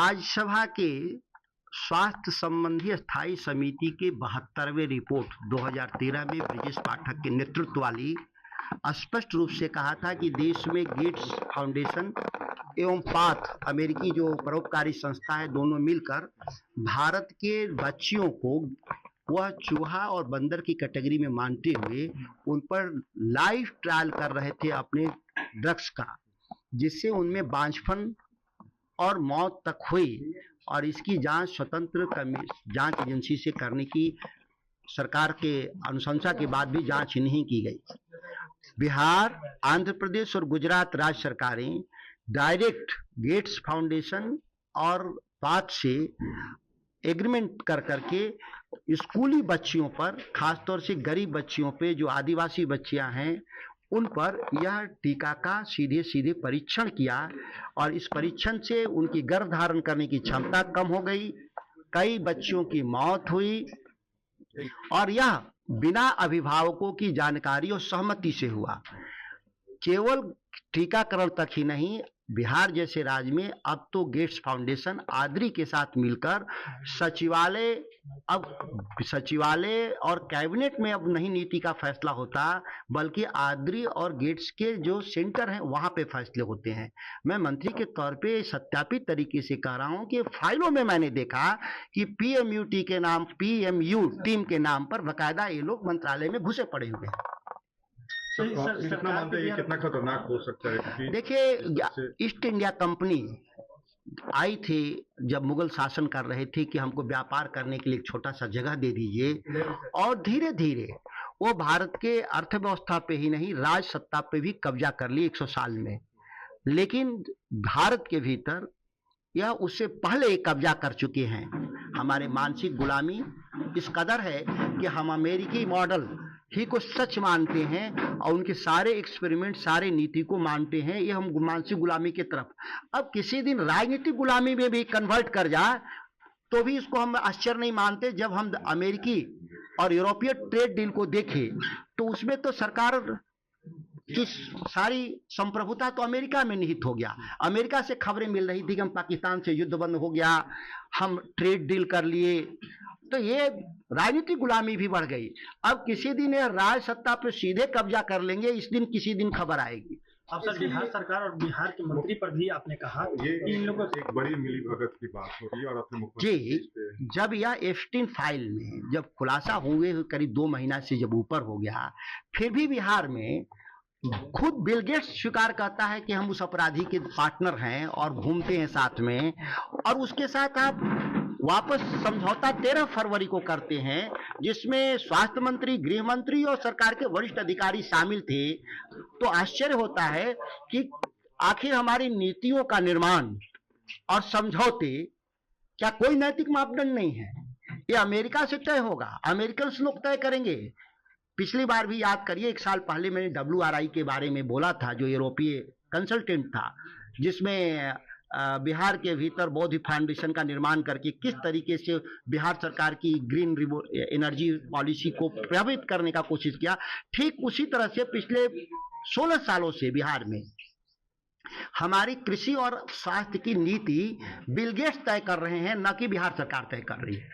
राज्यसभा के स्वास्थ्य संबंधी स्थायी समिति के 72वें रिपोर्ट 2013 में ब्रजेश पाठक के नेतृत्व वाली स्पष्ट रूप से कहा था कि देश में गेट्स फाउंडेशन एवं पाथ अमेरिकी जो परोपकारी संस्था है, दोनों मिलकर भारत के बच्चियों को वह चूहा और बंदर की कैटेगरी में मानते हुए उन पर लाइव ट्रायल कर रहे थे अपने ड्रग्स का, जिससे उनमें बांझपन और मौत तक हुई। और इसकी जांच स्वतंत्र जांच एजेंसी से करने की सरकार के अनुशंसा के बाद भी जांच नहीं की गई। बिहार, आंध्र प्रदेश और गुजरात राज्य सरकारें डायरेक्ट गेट्स फाउंडेशन और पाथ से एग्रीमेंट कर करके स्कूली बच्चियों पर, खासतौर से गरीब बच्चियों पे, जो आदिवासी बच्चियां हैं, उन पर यह टीका का सीधे सीधे परीक्षण किया और इस परीक्षण से उनकी गर्भ धारण करने की क्षमता कम हो गई, कई बच्चियों की मौत हुई और यह बिना अभिभावकों की जानकारी और सहमति से हुआ। केवल टीकाकरण तक ही नहीं, बिहार जैसे राज्य में अब तो गेट्स फाउंडेशन आद्री के साथ मिलकर सचिवालय और कैबिनेट में अब नहीं नीति का फैसला होता, बल्कि आद्री और गेट्स के जो सेंटर हैं वहां पे फैसले होते हैं। मैं मंत्री के तौर पे सत्यापित तरीके से कह रहा हूं कि फाइलों में मैंने देखा कि पीएमयू टीम के नाम पर बकायदा ये लोग मंत्रालय में घुसे पड़े हुए हैं। कितना मानते हैं कितना खतरनाक हो सकता है? देखिए, ईस्ट इंडिया कंपनी आई थी जब मुगल शासन कर रहे थे कि हमको व्यापार करने के लिए एक छोटा सा जगह दे दीजिए, और धीरे धीरे वो भारत के अर्थव्यवस्था पे ही नहीं, राज सत्ता पे भी कब्जा कर ली 100 साल में। लेकिन भारत के भीतर यह उससे पहले कब्जा कर चुके हैं। हमारे मानसिक गुलामी इस कदर है कि हम अमेरिकी मॉडल ही को सच मानते हैं और उनके सारे एक्सपेरिमेंट, सारे नीति को मानते हैं। ये हम मानसिक गुलामी की तरफ अब किसी दिन राजनीतिक गुलामी में भी कन्वर्ट कर जाए तो भी इसको हम आश्चर्य नहीं मानते। जब हम अमेरिकी और यूरोपीय ट्रेड डील को देखें तो उसमें तो सरकार की सारी संप्रभुता तो अमेरिका में निहित हो गया। अमेरिका से खबरें मिल रही थी कि हम पाकिस्तान से युद्ध बंद हो गया, हम ट्रेड डील कर लिए, तो ये राजनीतिक गुलामी भी बढ़ गई। अब किसी दिन ये राज सत्ता पे सीधे कब्जा कर लेंगे, इस दिन किसी दिन खबर आएगी। अब सर, बिहार सरकार और बिहार के मंत्री पर भी आपने कहा ये इन लोगों एक बड़ी मिलीभगत की बात हो रही है और अपने जी, जब यह एप्स्टीन फाइल में जब खुलासा हुए करीब 2 महीना से जब ऊपर हो गया, फिर भी बिहार में खुद बिल गेट्स स्वीकार करता है कि हम उस अपराधी के पार्टनर हैं और घूमते हैं साथ में, और उसके साथ आप वापस समझौता 13 फरवरी को करते हैं जिसमें स्वास्थ्य मंत्री, गृह मंत्री और सरकार के वरिष्ठ अधिकारी शामिल थे। तो आश्चर्य होता है कि आखिर हमारी नीतियों का निर्माण और समझौते क्या कोई नैतिक मापदंड नहीं है? ये अमेरिका से तय होगा, अमेरिकन लोग तय करेंगे। पिछली बार भी याद करिए, 1 साल पहले मैंने WRI के बारे में बोला था, जो यूरोपीय कंसल्टेंट था, जिसमें बिहार के भीतर बौद्ध फाउंडेशन का निर्माण करके किस तरीके से बिहार सरकार की ग्रीन एनर्जी पॉलिसी को प्रभावित करने का कोशिश किया। ठीक उसी तरह से पिछले 16 सालों से बिहार में हमारी कृषि और स्वास्थ्य की नीति बिल गेट्स तय कर रहे हैं, न कि बिहार सरकार तय कर रही है।